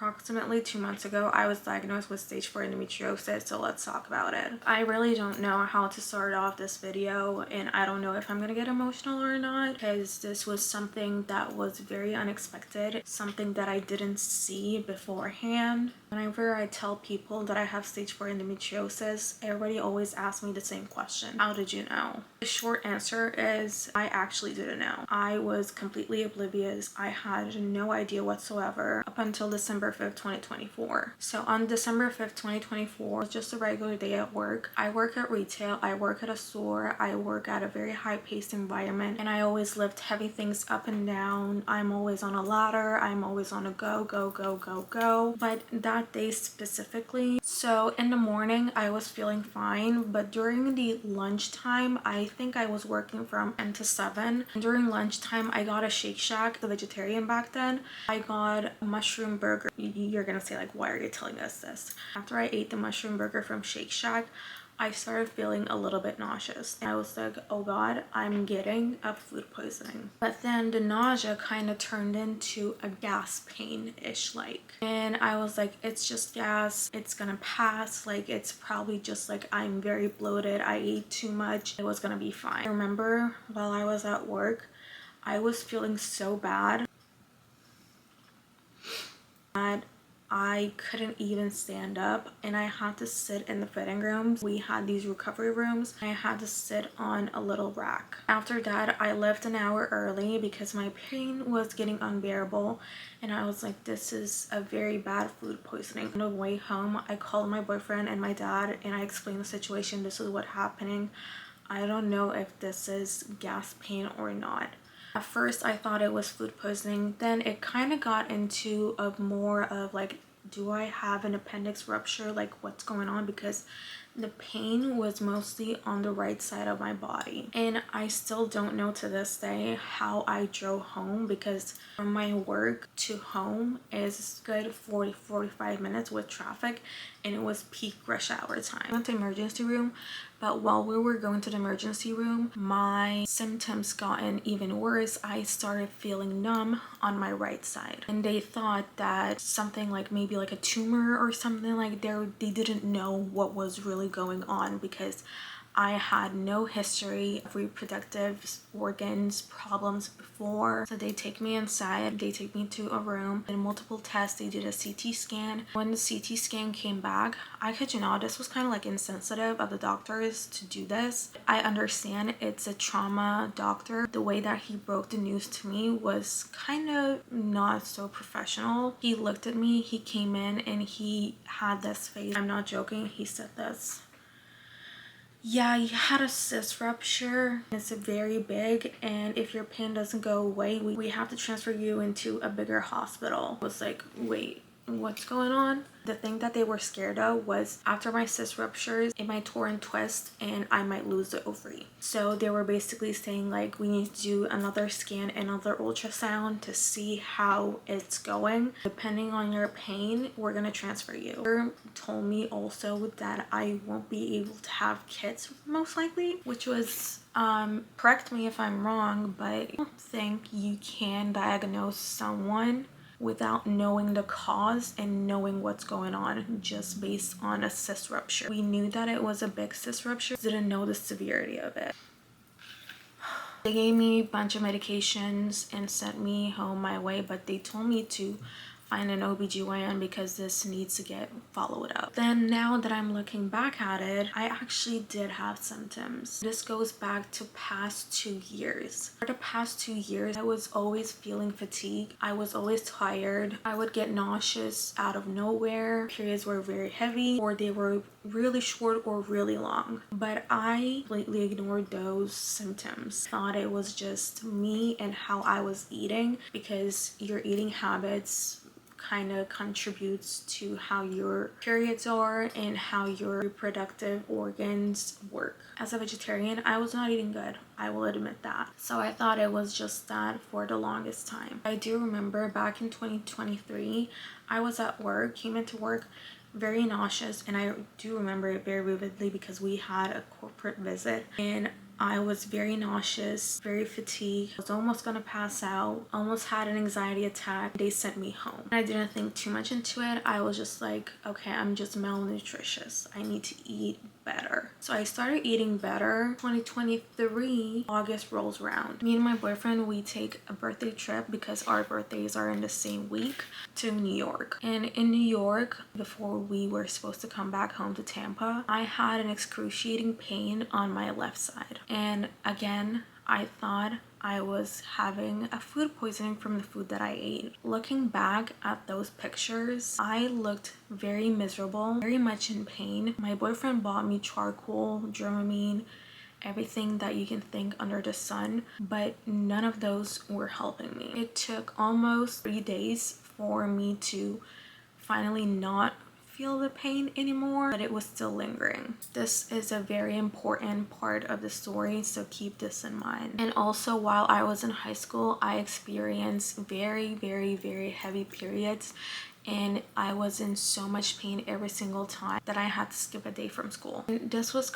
Approximately 2 months ago, I was diagnosed with stage 4 endometriosis, so let's talk about it. I really don't know how to start off this video, and I don't know if I'm gonna get emotional or not, because this was something that was very unexpected, something that I didn't see beforehand. Whenever I tell people that I have stage 4 endometriosis, everybody always asks me the same question: how did you know? The short answer is I actually didn't know. I was completely oblivious. I had no idea whatsoever up until December 5th, 2024. So on December 5th, 2024, it was just a regular day at work. I work at retail, I work at a store, I work at a very high-paced environment, and I always lift heavy things up and down. I'm always on a ladder, I'm always on a go, go, go, go, go. But that day specifically, so in the morning I was feeling fine, but during the lunchtime, I think I was working from 10 to 7. During lunchtime, I got a Shake Shack, the vegetarian back then. I got a mushroom burger. You're gonna say, like, why are you telling us this? After I ate the mushroom burger from Shake Shack, I started feeling a little bit nauseous. And I was like, oh god, I'm getting a food poisoning. But then the nausea kind of turned into a gas pain-ish like. And I was like, it's just gas, it's gonna pass. Like, it's probably just like I'm very bloated, I ate too much, it was gonna be fine. I remember while I was at work, I was feeling so bad that I couldn't even stand up, and I had to sit in the fitting rooms. We had these recovery rooms, and I had to sit on a little rack. After that, I left an hour early because my pain was getting unbearable, and I was like, this is a very bad food poisoning. On the way home, I called my boyfriend and my dad, and I explained the situation. This is what's happening. I don't know if this is gas pain or not. At first, I thought it was food poisoning. Then it kind of got into a more of like, do I have an appendix rupture? Like, what's going on? Because the pain was mostly on the right side of my body. And I still don't know to this day how I drove home, because from my work to home is good 40-45 minutes with traffic, and it was peak rush hour time. I went to emergency room, but while we were going to the emergency room, my symptoms gotten even worse. I started feeling numb on my right side, and they thought that something like maybe like a tumor or something, like they didn't know what was really going on, because I had no history of reproductive organs problems before. So they take me inside, they take me to a room, and multiple tests. They did a CT scan. When the CT scan came back, I kid you not, this was kind of like insensitive of the doctors to do this. I understand it's a trauma doctor. The way that he broke the news to me was kind of not so professional. He looked at me, he came in, and he had this face. I'm not joking, he said this: yeah, you had a cyst rupture. It's very big, and if your pain doesn't go away, we have to transfer you into a bigger hospital. I was like, wait, what's going on? The thing that they were scared of was after my cyst ruptures, it might torn and twist and I might lose the ovary. So they were basically saying, like, we need to do another scan, another ultrasound to see how it's going. Depending on your pain, we're gonna transfer you. They told me also that I won't be able to have kids, most likely, which was correct me if I'm wrong, but I don't think you can diagnose someone without knowing the cause and knowing what's going on just based on a cyst rupture. We knew that it was a big cyst rupture, didn't know the severity of it. They gave me a bunch of medications and sent me home my way, but they told me to find an OBGYN because this needs to get followed up. Then now that I'm looking back at it, I actually did have symptoms. This goes back to past 2 years. For the past 2 years, I was always feeling fatigue. I was always tired. I would get nauseous out of nowhere. Periods were very heavy, or they were really short or really long. But I completely ignored those symptoms. Thought it was just me and how I was eating, because your eating habits kind of contributes to how your periods are and how your reproductive organs work. As a vegetarian, I was not eating good, I will admit that. So I thought it was just that for the longest time. I do remember back in 2023, I was at work, came into work very nauseous, and I do remember it very vividly because we had a corporate visit, and I was very nauseous, very fatigued. I was almost gonna pass out, almost had an anxiety attack. They sent me home. I didn't think too much into it. I was just like, okay, I'm just malnutritious. I need to eat better. So I started eating better. 2023, August rolls around. Me and my boyfriend, we take a birthday trip because our birthdays are in the same week to New York. And in New York, before we were supposed to come back home to Tampa, I had an excruciating pain on my left side. And again, I thought I was having a food poisoning from the food that I ate. Looking back at those pictures, I looked very miserable, very much in pain. My boyfriend bought me charcoal, Dramamine, everything that you can think under the sun, but none of those were helping me. It took almost 3 days for me to finally not feel the pain anymore, but it was still lingering. This is a very important part of the story, so keep this in mind. And also, while I was in high school, I experienced very, very, very heavy periods, and I was in so much pain every single time that I had to skip a day from school. And this is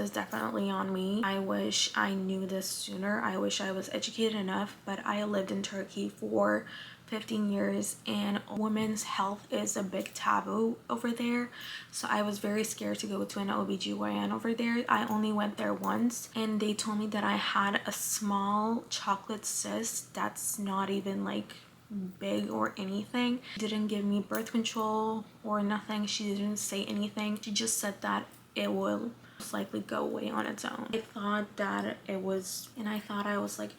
definitely on me. I wish I knew this sooner. I wish I was educated enough, but I lived in Turkey for 15 years and women's health is a big taboo over there. So I was very scared to go to an OBGYN over there. I only went there once and they told me that I had a small chocolate cyst that's not even like big or anything. Didn't give me birth control or nothing. She didn't say anything. She just said that it will most likely go away on its own. I thought that it was, and I thought I was like,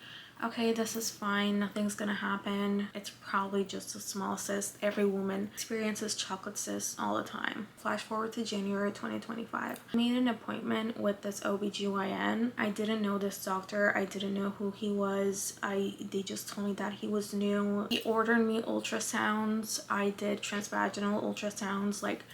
okay, this is fine, nothing's gonna happen. It's probably just a small cyst. Every woman experiences chocolate cysts all the time. Flash forward to January 2025. I made an appointment with this OBGYN. I didn't know this doctor. I didn't know who he was. They just told me that he was new. He ordered me ultrasounds. I did transvaginal ultrasounds, like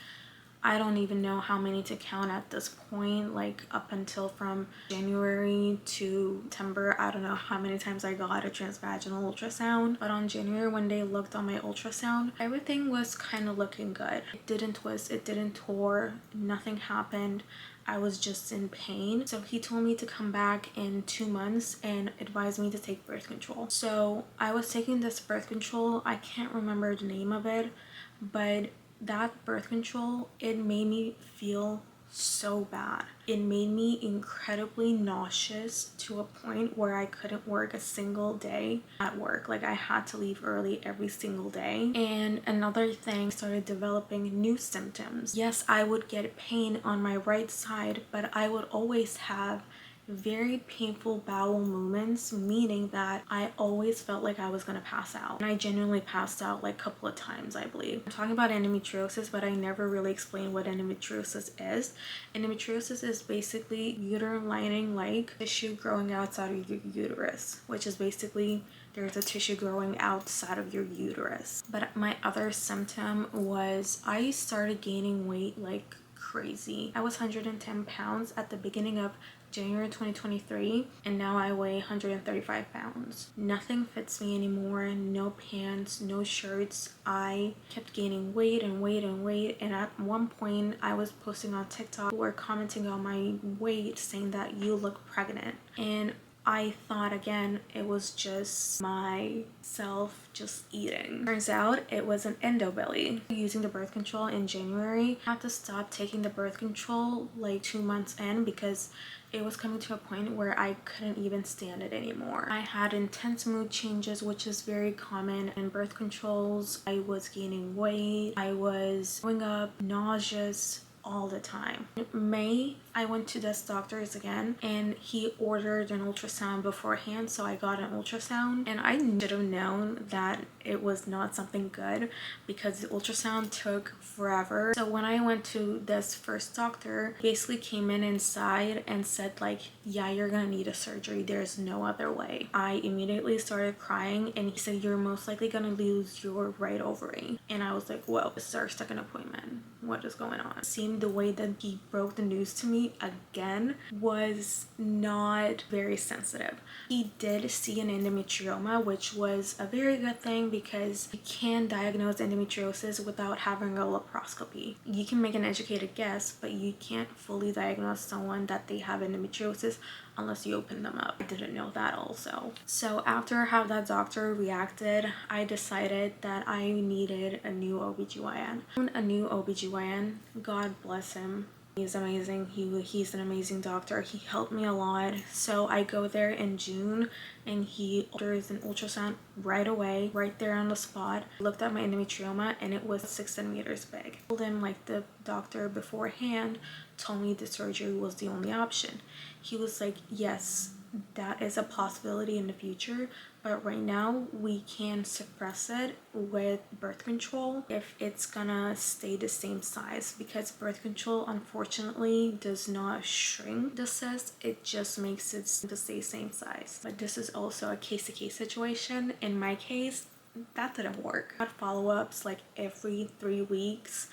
I don't even know how many to count at this point, like up until from January to September. I don't know how many times I got a transvaginal ultrasound, but on January when they looked on my ultrasound, everything was kind of looking good. It didn't twist, it didn't tore, nothing happened. I was just in pain. So he told me to come back in 2 months and advised me to take birth control. So I was taking this birth control. I can't remember the name of it, but that birth control, it made me feel so bad. It made me incredibly nauseous to a point where I couldn't work a single day at work. Like I had to leave early every single day. And another thing, started developing new symptoms. Yes, I would get pain on my right side, but I would always have very painful bowel movements, meaning that I always felt like I was gonna pass out. And I genuinely passed out like a couple of times, I believe. I'm talking about endometriosis, but I never really explained what endometriosis is. Endometriosis is basically uterine lining like tissue growing outside of your uterus, which is basically there's a tissue growing outside of your uterus. But my other symptom was I started gaining weight like crazy. I was 110 pounds at the beginning of January 2023 and now I weigh 135 pounds. Nothing fits me anymore, no pants, no shirts. I kept gaining weight and weight and weight, and at one point I was posting on TikTok or commenting on my weight saying that you look pregnant, and I thought again it was just myself just eating. Turns out it was an endo belly. Using the birth control in January, I had to stop taking the birth control like 2 months in because it was coming to a point where I couldn't even stand it anymore. I had intense mood changes, which is very common in birth controls. I was gaining weight. I was throwing up, nauseous all the time. In May, I went to this doctor's again and he ordered an ultrasound beforehand, so I got an ultrasound, and I should have known that it was not something good because the ultrasound took forever. So when I went to this first doctor, he basically came in inside and said like, yeah, you're gonna need a surgery, there's no other way. I immediately started crying and he said, you're most likely gonna lose your right ovary. And I was like, whoa, this is our second appointment, what is going on? It seemed and the way that he broke the news to me again was not very sensitive. He did see an endometrioma, which was a very good thing because you can diagnose endometriosis without having a laparoscopy. You can make an educated guess, but you can't fully diagnose someone that they have endometriosis unless you open them up. I didn't know that also. So after how that doctor reacted, I decided that I needed a new OBGYN. A new OBGYN, God bless him. He's amazing. He's an amazing doctor. He helped me a lot. So I go there in June and he orders an ultrasound right away, right there on the spot. Looked at my endometrioma and it was 6 centimeters big. I told him, like, the doctor beforehand told me the surgery was the only option. He was like, yes, that is a possibility in the future, but right now we can suppress it with birth control if it's gonna stay the same size, because birth control unfortunately does not shrink the cyst, it just makes it to stay same size. But this is also a case-to-case situation. In my case, that didn't work. I had follow-ups like every 3 weeks,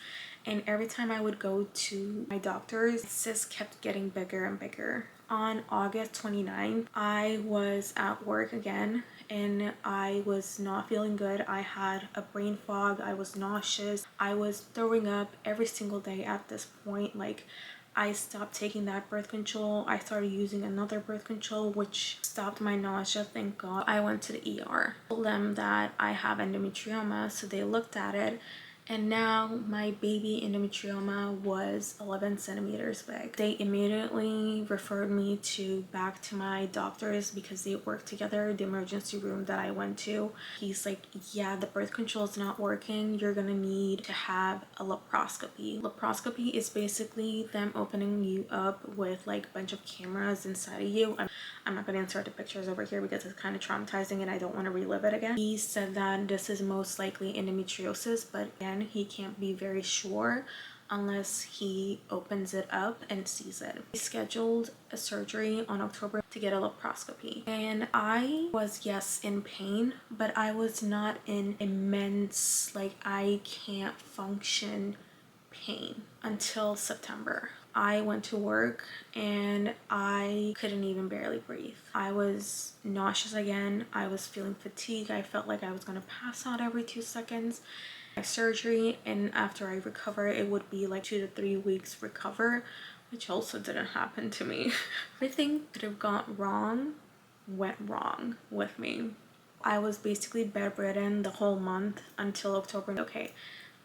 and every time I would go to my doctors, cysts kept getting bigger and bigger. On August 29th, I was at work again and I was not feeling good. I had a brain fog, I was nauseous, I was throwing up every single day at this point. Like, I stopped taking that birth control. I started using another birth control, which stopped my nausea, thank God. I went to the ER. Told them that I have endometrioma, so they looked at it, and now my baby endometrioma was 11 centimeters big. They immediately referred me back to my doctors because they work together, the emergency room that I went to. He's like, yeah, the birth control is not working. You're gonna need to have a laparoscopy. Laparoscopy is basically them opening you up with like a bunch of cameras inside of you. I'm not going to insert the pictures over here because it's kind of traumatizing and I don't want to relive it again. He said that this is most likely endometriosis, but again, he can't be very sure unless he opens it up and sees it. He scheduled a surgery on October to get a laparoscopy, and I was, yes, in pain, but I was not in immense, like, I can't function pain until September. I went to work and I couldn't even barely breathe. I was nauseous again. I was feeling fatigue. I felt like I was gonna pass out every 2 seconds. My surgery, and after I recover, it would be like 2 to 3 weeks recover, which also didn't happen to me. Everything could have gone wrong went wrong with me. I was basically bedridden the whole month until October. Okay,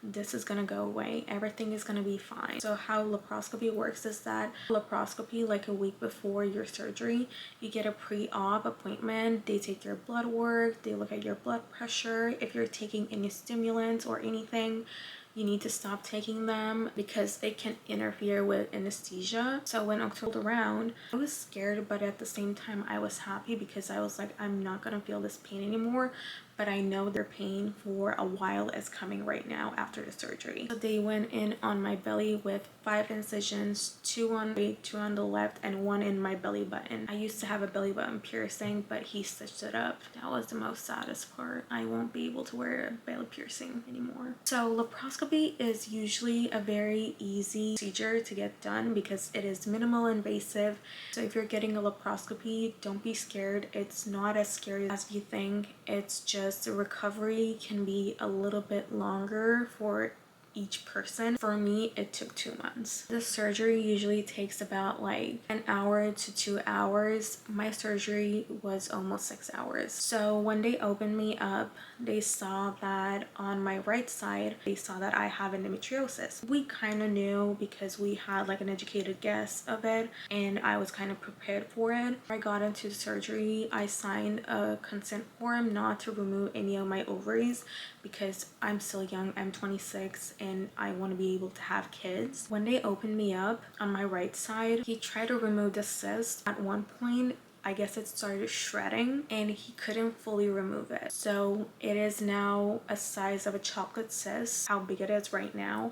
this is gonna go away, everything is gonna be fine. So how laparoscopy works is that laparoscopy, like a week before your surgery, you get a pre-op appointment. They take your blood work, they look at your blood pressure. If you're taking any stimulants or anything, you need to stop taking them because they can interfere with anesthesia. So when October rolled around, I was scared, but at the same time I was happy because I was like, I'm not gonna feel this pain anymore, but I know their pain for a while is coming right now after the surgery. So they went in on my belly with 5 incisions, 2 on the right, 2 on the left, and 1 in my belly button. I used to have a belly button piercing, but he stitched it up. That was the most saddest part. I won't be able to wear a belly piercing anymore. So laparoscopy is usually a very easy procedure to get done because it is minimal invasive. So if you're getting a laparoscopy, don't be scared. It's not as scary as you think. It's just the recovery can be a little bit longer for each person. For me, it took 2 months. The surgery usually takes about like an hour to 2 hours. My surgery was almost 6 hours. So when they opened me up, they saw that on my right side, they saw that I have endometriosis. We kind of knew because we had like an educated guess of it, and I was kind of prepared for it. I got into the surgery, I signed a consent form not to remove any of my ovaries because I'm still young. I'm 26 and I want to be able to have kids. When they opened me up on my right side, he tried to remove the cyst. At one point, I guess it started shredding and he couldn't fully remove it. So it is now a size of a chocolate cyst, how big it is right now.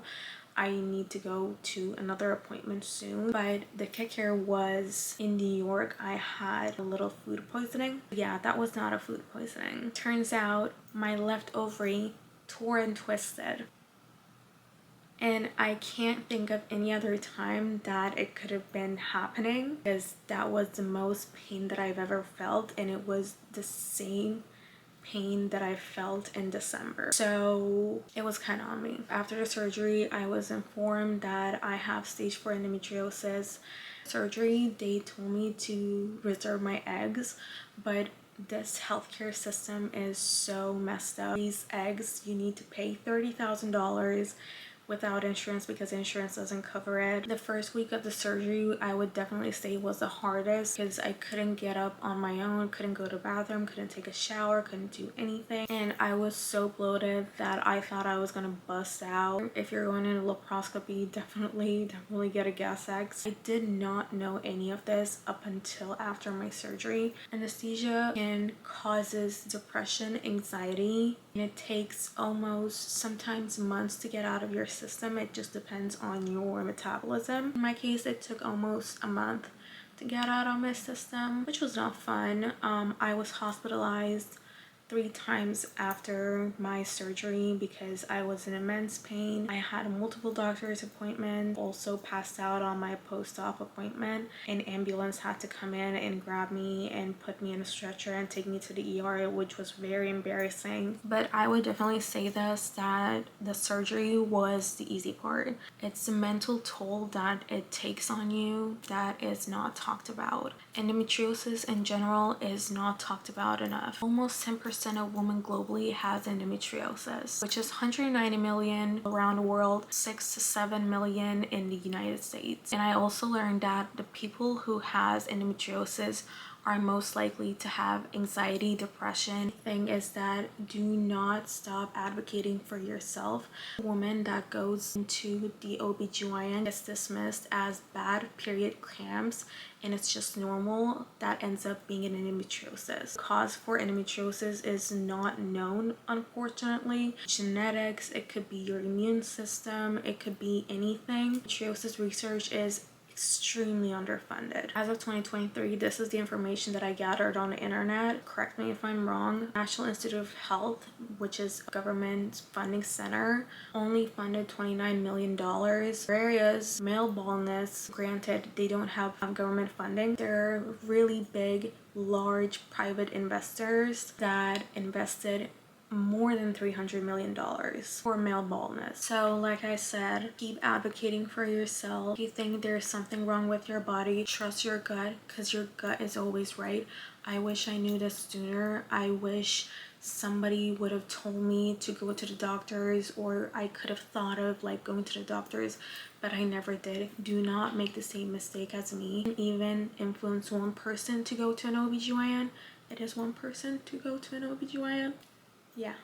I need to go to another appointment soon, but the kick here was in New York. I had a little food poisoning. Yeah, that was not a food poisoning. Turns out my left ovary tore and twisted, And I can't think of any other time that it could have been happening, because that was the most pain that I've ever felt, and it was the same pain that I felt in December. So it was kind of on me. After the surgery, I was informed that I have stage 4 endometriosis. Surgery, they told me to reserve my eggs, but this healthcare system is so messed up. These eggs, you need to pay $30,000 without insurance because insurance doesn't cover it. The first week of the surgery, I would definitely say was the hardest because I couldn't get up on my own, couldn't go to the bathroom, couldn't take a shower, couldn't do anything. And I was so bloated that I thought I was gonna bust out. If you're going into laparoscopy, definitely get a gas X. I did not know any of this up until after my surgery. Anesthesia can causes depression, anxiety, and it takes almost sometimes months to get out of your system. It just depends on your metabolism. In my case, it took almost a month to get out of my system, which was not fun. I was hospitalized 3 times after my surgery because I was in immense pain. I had multiple doctor's appointments, also passed out on my post-op appointment. An ambulance had to come in and grab me and put me in a stretcher and take me to the ER, which was very embarrassing. But I would definitely say this, that the surgery was the easy part. It's the mental toll that it takes on you that is not talked about. Endometriosis in general is not talked about enough. Almost 10% of women globally has endometriosis, which is 190 million around the world, 6 to 7 million in the United States. And I also learned that the people who has endometriosis are most likely to have anxiety, depression. The thing is that do not stop advocating for yourself. A woman that goes into the OBGYN gets dismissed as bad period cramps, and it's just normal. That ends up being an endometriosis. The cause for endometriosis is not known, unfortunately. Genetics, it could be your immune system, it could be anything. Endometriosis research is extremely underfunded. As of 2023, this is the information that I gathered on the internet. Correct me if I'm wrong. National Institute of Health, which is a government funding center, only funded $29 million. Whereas male baldness, granted, they don't have government funding. They're really big, large private investors that invested more than $300 million for male baldness. So like I said, keep advocating for yourself. If you think there's something wrong with your body, trust your gut, because your gut is always right. I wish I knew this sooner. I wish somebody would have told me to go to the doctors, or I could have thought of like going to the doctors, but I never did. Do not make the same mistake as me. And even influence one person to go to an OBGYN. It is one person to go to an OBGYN. Yeah.